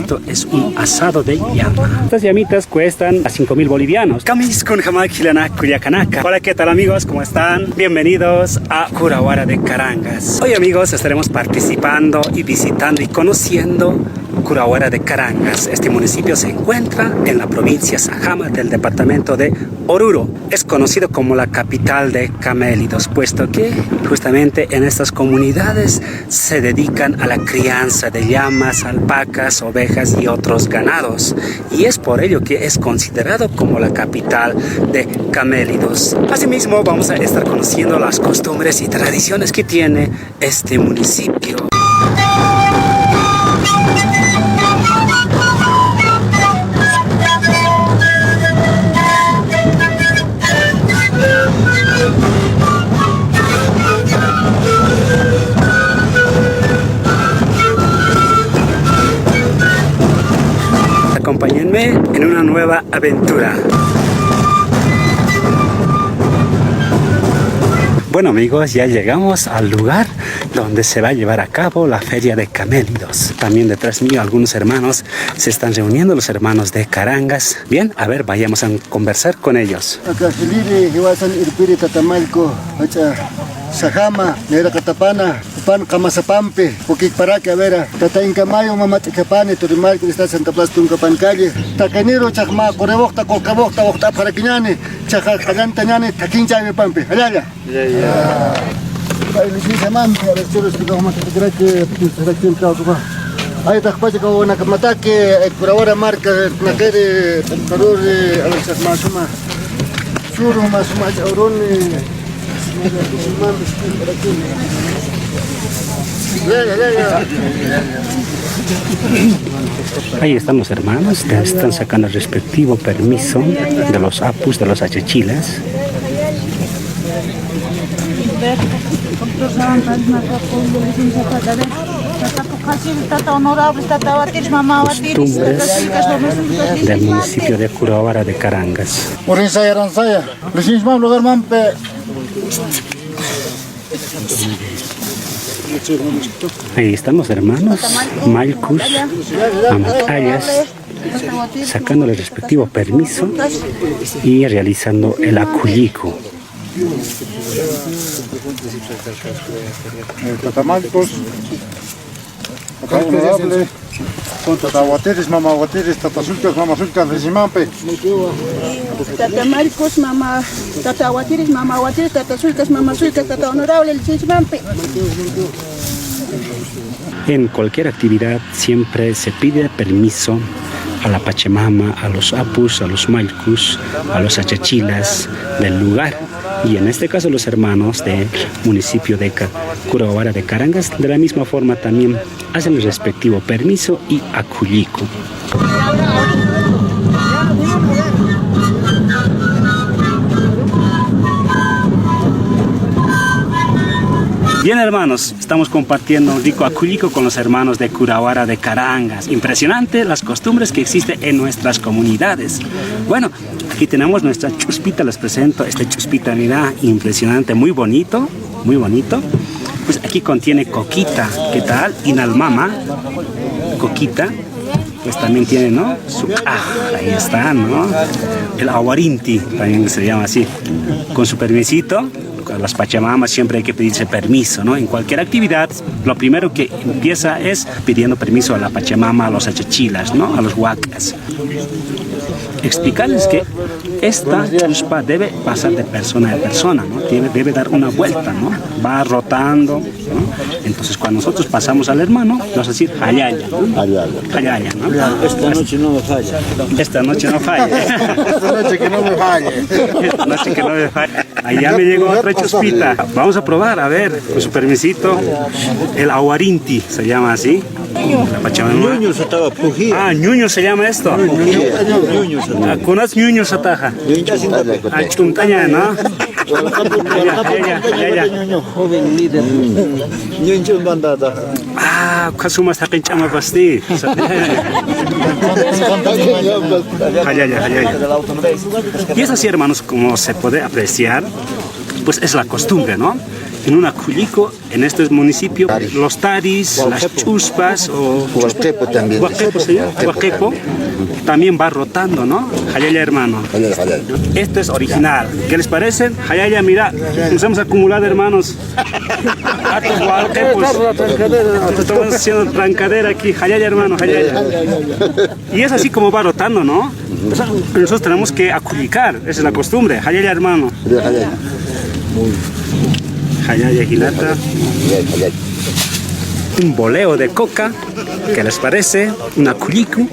éxito es un asado de llama. Estas llamitas cuestan a 5.000 bolivianos. Camis con Jamak Hilanak Culiacanaca. Hola, ¿qué tal amigos? ¿Cómo están? Bienvenidos a Curahuara de Carangas. Hoy amigos estaremos participando y visitando y conociendo Curahuara de Carangas. Este municipio se encuentra en la provincia Sajama del departamento de Oruro. Es conocido como la capital de camélidos, puesto que justamente en estas comunidades se dedican a la crianza de llamas, alpacas, ovejas y otros ganados. Y es por ello que es considerado como la capital de camélidos. Asimismo, vamos a estar conociendo las costumbres y tradiciones que tiene este municipio. Acompáñenme en una nueva aventura. Bueno amigos, ya llegamos al lugar donde se va a llevar a cabo la feria de camélidos. También detrás mío algunos hermanos se están reuniendo, los hermanos de Carangas. Bien, a ver, vayamos a conversar con ellos. Sajama, Nera Catapana, Pan Camasapampe, Poquiparaki, a ver, Tata Incamayo, Mamá Chacapane, Turimal, que está Santa Plaza Tuncapan Calle, Tacanero, Chacma, Correbocta, Colcabocta, Octa Paraquiñane, Chajacantañane, Taquincha, Pampe, allá. Licenciamante, a ver, chulos que vamos a tener que se entrado. Ahí está, pues, como una camataque, por ahora marca, Naquere, Calor, a ver, Chacma, Churo, más, Aurón. Ahí están los hermanos que están sacando el respectivo permiso de los apus, de los achachilas. Costumbres del municipio de Curahuara de Carangas. Ahí están los hermanos Malcus, Amacayas, sacando el respectivo permiso y realizando el acullico. Honorable, son tatahuateres, mamahuateres, tatasulcas, mamasulcas, recimampe. Tatamarcos, tatahuateres, mamahuateres, tatasulcas, mamasulcas, tata honorable, recimampe. En cualquier actividad siempre se pide permiso a la Pachamama, a los apus, a los malcus, a los achachilas del lugar. Y en este caso los hermanos del municipio de Curahuara de Carangas, de la misma forma también hacen el respectivo permiso y acullico. Bien hermanos, estamos compartiendo un rico acullico con los hermanos de Curahuara de Carangas. Impresionante las costumbres que existen en nuestras comunidades. Bueno, aquí tenemos nuestra chuspita, les presento este chuspita, mira, impresionante, muy bonito, muy bonito. Pues aquí contiene coquita, ¿qué tal? Inalmama, coquita. Pues también tiene, ¿no? Su ahí está, ¿no? El aguarinti, también se llama así. Con su permisito. A las Pachamamas siempre hay que pedirse permiso, ¿no? En cualquier actividad, lo primero que empieza es pidiendo permiso a la Pachamama, a los achachilas, ¿no? A los huacas. Explicarles que esta chuspa debe pasar de persona a persona, ¿no? Debe dar una vuelta, ¿no? Va rotando, ¿no? Entonces cuando nosotros pasamos al hermano, vamos a decir hayaya, ¿no? Hayaya, ¿no? Esta noche no me falla. Esta noche no falla. Esta noche que no me falle. Esta noche que no me falla. Allá me llegó otra chuspita. Vamos a probar, a ver, con su permisito. El aguarinti se llama así. La Pachamama. Ñuño se estaba pujido. Ah, ñuño se llama esto. Ñuño se estaba. ¿Conoces ñuño se ataja? Ah, chuntaña, ¿no? Joven líder. Ñuño bandada. Ah, kasuma está pinchama pasti. Y es así, hermanos, como se puede apreciar, pues es la costumbre, ¿no? en un acullico, en este municipio, los taris, las chuspas o Hualquepo también. huaquepo, señor, huaquepo, también va rotando, ¿no? Hayaya, hermano. Este es original. ¿Qué les parece? Hayaya, mira, nos hemos acumulado, hermanos. Hartos huaquepos. Estamos haciendo trancadera aquí. Hayaya, hermano, hayaya. Y es así como va rotando, ¿no? Nosotros tenemos que acullicar, esa es la costumbre. Hayaya, hermano. Hayaya, gilata. Un boleo de coca, ¿qué les parece? Un acullico.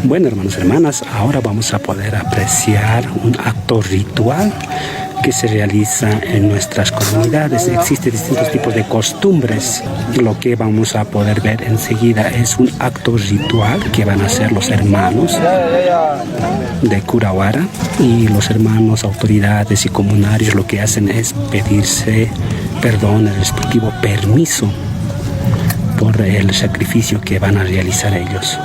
Bueno, hermanos y hermanas, ahora vamos a poder apreciar un acto ritual que se realiza en nuestras comunidades. Existen distintos tipos de costumbres. Lo que vamos a poder ver enseguida es un acto ritual que van a hacer los hermanos de Curahuara, y los hermanos, autoridades y comunarios lo que hacen es pedirse perdón, el respectivo permiso por el sacrificio que van a realizar ellos.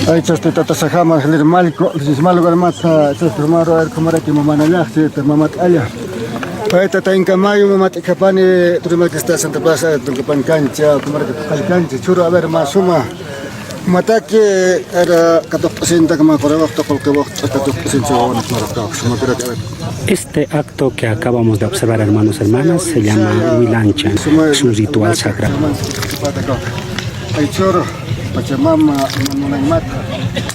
Ahí está tata sajama el maliko, el malo garmata, este hermano el camarada que mamá allá, este mamá allá. Ahí está en camayo mamá te capane, tú me que estás Santa Plaza, tu capan cancha, camarada que cancha, churo a ver más suma. Mata que era 14% que me acuerdo que tocó que vos 14% Este acto que acabamos de observar, hermanos y hermanas, se llama Huilancha. Es un ritual sagrado. Hay choro, pachamama, no hay mata,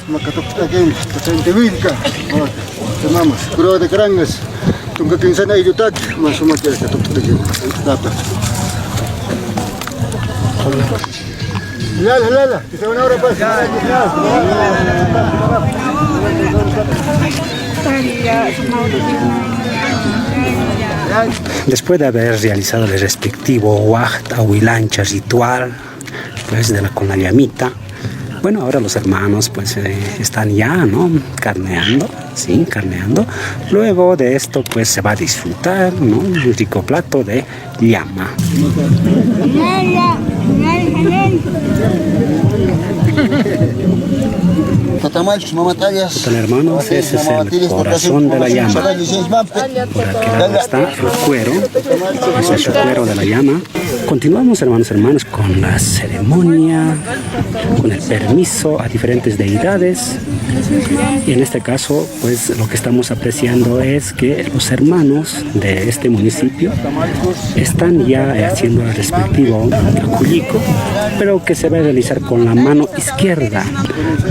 macatok again, patente vilca, chamamos, curo de Carangas, tunga quincena y yutak, más o menos que toc again, data. Lala, que se una hora pues. Después de haber realizado el respectivo Huajta, Huilancha ritual, pues con la llamita, bueno, ahora los hermanos pues están ya, ¿no? Carneando, sí, carneando. Luego de esto pues se va a disfrutar, ¿no? Un rico plato de llama. Hermanos, ese es el corazón de la llama. Por aquel lado está el cuero, ese es el cuero de la llama. Continuamos, hermanos y hermanas, con la ceremonia, con el permiso a diferentes deidades. Y en este caso, pues lo que estamos apreciando es que los hermanos de este municipio están ya haciendo el respectivo acullico, pero que se va a realizar con la mano izquierda.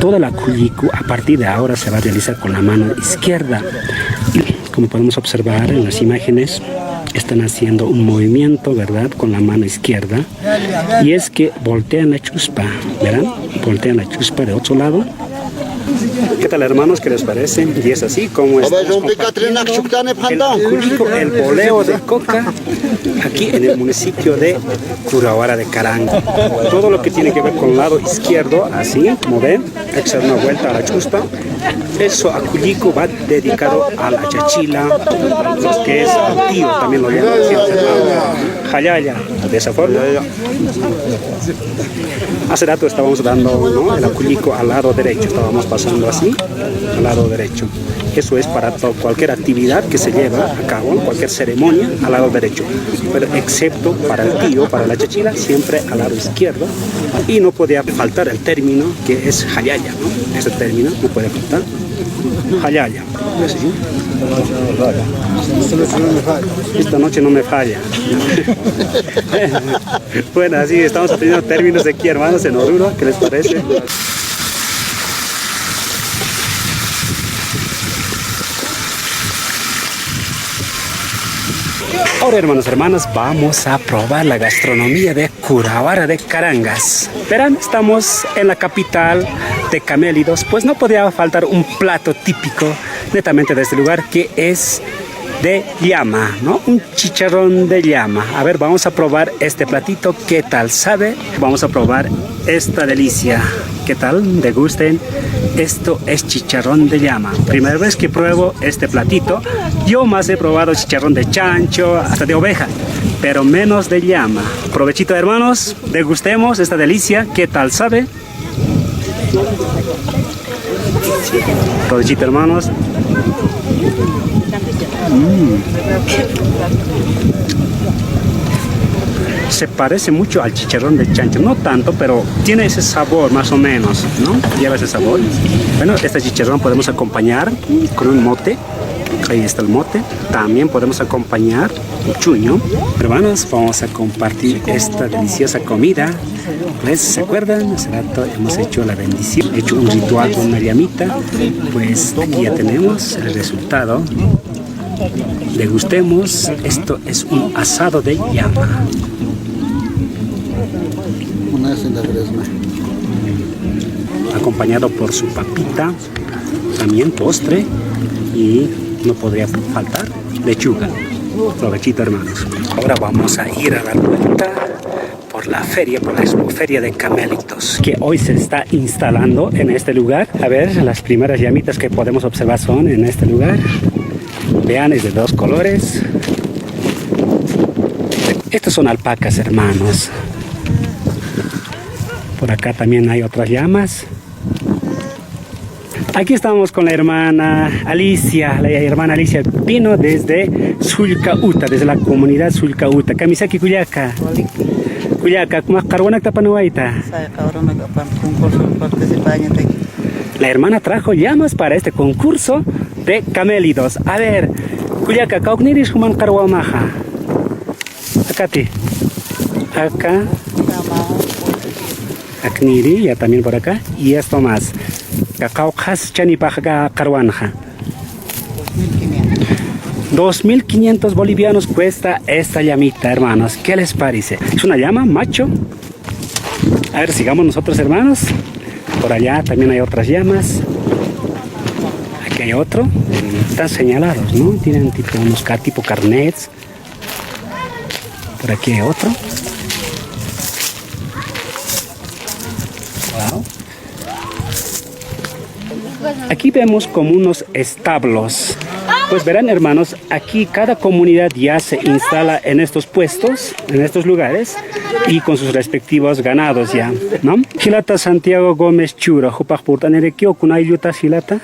Todo el acullico a partir de ahora se va a realizar con la mano izquierda. Como podemos observar en las imágenes, están haciendo un movimiento, ¿verdad?, con la mano izquierda, y es que voltean la chuspa, ¿verán? Voltean la chuspa de otro lado. ¿Qué tal, hermanos? ¿Qué les parece? Y es así como estamos el boleo de coca aquí en el municipio de Curahuara de Caranga. Todo lo que tiene que ver con el lado izquierdo, así como ven, hay que hacer una vuelta a la chuspa. Eso acullico va dedicado a la chachila, lo que es al tío, también lo llaman así, Hayaya, de esa forma. Hace rato estábamos dando, ¿no?, el acullico al lado derecho, estábamos pasando así, al lado derecho. Eso es para cualquier actividad que se lleva a cabo, cualquier ceremonia, al lado derecho. Pero excepto para el tío, para la chachila, siempre al lado izquierdo. Y no podía faltar el término que es Hayaya, ¿no? Ese término no puede faltar. Hayaya. ¿Sí? Esta noche no me falla. Bueno, así estamos aprendiendo términos de aquí, hermanos, en Oruro. ¿Qué les parece? Ahora, hermanos y hermanas, vamos a probar la gastronomía de Curahuara de Carangas. Verán, estamos en la capital de camélidos, pues no podía faltar un plato típico netamente de este lugar, que es de llama, ¿no? Un chicharrón de llama. A ver, vamos a probar este platito, ¿qué tal sabe? Vamos a probar esta delicia, ¿qué tal? Degusten. Esto es chicharrón de llama. Primera vez que pruebo este platito. Yo más he probado chicharrón de chancho, hasta de oveja, pero menos de llama. Provechito, hermanos, degustemos esta delicia, ¿qué tal sabe? Provechito, hermanos. Se parece mucho al chicharrón de chancho, no tanto, pero tiene ese sabor más o menos, ¿no? Lleva ese sabor. Bueno, este chicharrón podemos acompañar con un mote. Ahí está el mote. También podemos acompañar un chuño. Hermanos, vamos a compartir esta deliciosa comida. Pues, ¿se acuerdan? Hace rato hemos hecho la bendición, hecho un ritual con una llamita. Pues aquí ya tenemos el resultado. Degustemos. Esto es un asado de llama. Acompañado por su papita, también postre, y no podría faltar lechuga. Provechito, hermanos. Ahora vamos a ir a dar vuelta por la feria, por la expoferia de camélidos, que hoy se está instalando en este lugar. A ver, las primeras llamitas que podemos observar son en este lugar. Vean, es de dos colores. Estos son alpacas, hermanos. Por acá también hay otras llamas. Aquí estamos con la hermana Alicia. La hermana Alicia vino desde Sullcauta, desde la comunidad Sullcauta. Kamisaki Cuyaca. Cuyaca, ¿cómo carbonac tapanuaita? La hermana trajo llamas para este concurso de camélidos. A ver, Cuyaca, ¿caukniris human carwamaja? Acá ti. Acá. Akniri, ya también por acá. Y esto más. Cacaujas chanipaja carwanja. 2.500 bolivianos cuesta esta llamita, hermanos. ¿Qué les parece? Es una llama macho. A ver, sigamos nosotros, hermanos. Por allá también hay otras llamas. Aquí hay otro. Están señalados, ¿no? Tienen tipo unos tipo carnets. Por aquí hay otro. Wow. Aquí vemos como unos establos. Pues verán, hermanos, aquí cada comunidad ya se instala en estos puestos, en estos lugares, y con sus respectivos ganados ya, ¿no? Hilata Santiago Gómez Chura, Jupac Purtanerequio, Kunay Yuta Hilata.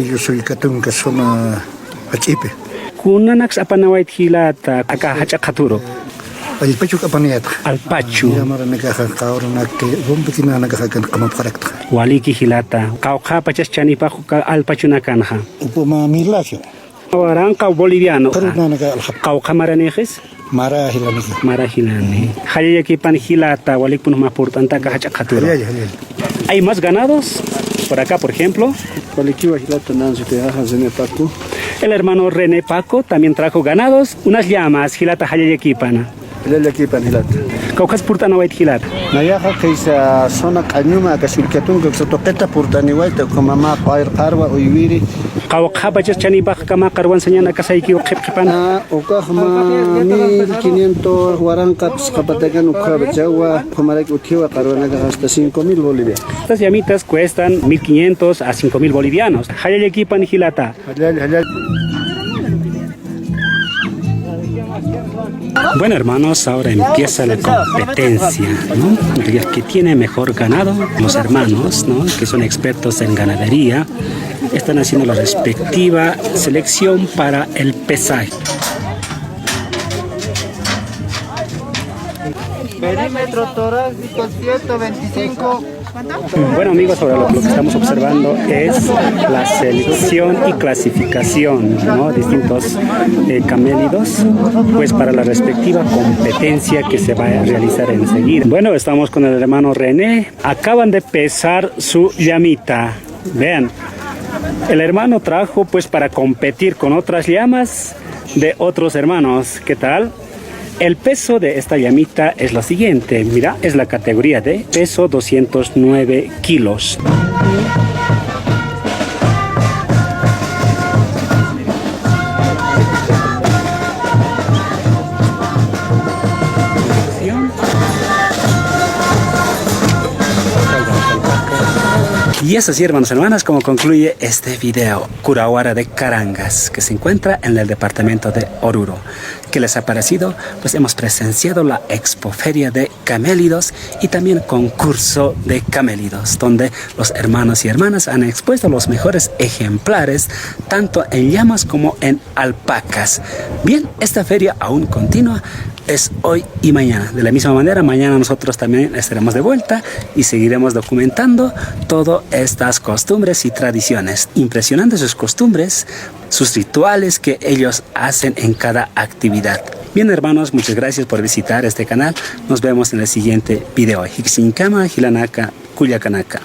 Yo soy Catunca, Soma Hachipe. Kunanax Apanawait Hilata, acá Hachakaturo. Al Pachu Capaniat. Al Pachu. Llamar a Nagaja, Kaurana, que Bombetina Nagaja, como correcto. Waliki Hilata, Kauka Pachas Chanipajuka al Pachunakanja. Upoma Milacio. Aranca boliviano. Kauka Maranejes. Mara Hilani. Mara Hilani. Hayaki Pan Hilata, Walikun Mapurtanta Hachakaturo. ¿Hay más ganados? Por acá, por ejemplo. El hermano René Paco también trajo ganados. Unas llamas, Hilata Hayaki Pana. Caucas Purtanawait Hilat. Nayaja que se zona cañuma que surquetun que se toqueta Purtaniwaita como mamá Pair Carva o Ibiri. Cauca Pachas Chanibach Kama Carwan Señana Casaiki o Kepkipana. Okahma 1500 Huarancaps Capatecan Ucabachagua, Comarek Ukiwa, Caruanaga hasta 5000 bolivianos. Estas llamitas cuestan 1.500 a 5.000 bolivianos. Hayaki Pan Hilata. Bueno, hermanos, ahora empieza la competencia, ¿no? El que tiene mejor ganado, los hermanos, ¿no? Que son expertos en ganadería, están haciendo la respectiva selección para el pesaje. Perímetro torácico 125. Bueno, amigos, ahora lo que estamos observando es la selección y clasificación, ¿no? Distintos camélidos, pues para la respectiva competencia que se va a realizar enseguida. Bueno, estamos con el hermano René. Acaban de pesar su llamita. Vean, el hermano trajo pues para competir con otras llamas de otros hermanos. ¿Qué tal? El peso de esta llamita es lo siguiente, mira, es la categoría de peso 209 kilos. Y es así, hermanos y hermanas, como concluye este video, Curahuara de Carangas, que se encuentra en el departamento de Oruro. ¿Qué les ha parecido? Pues hemos presenciado la expoferia de camélidos y también concurso de camélidos, donde los hermanos y hermanas han expuesto los mejores ejemplares, tanto en llamas como en alpacas. Bien, esta feria aún continúa. Es hoy y mañana. De la misma manera, mañana nosotros también estaremos de vuelta y seguiremos documentando todas estas costumbres y tradiciones. Impresionantes sus costumbres, sus rituales que ellos hacen en cada actividad. Bien, hermanos, muchas gracias por visitar este canal. Nos vemos en el siguiente video. Hixinkama, Hilanaka, Culiacanaka.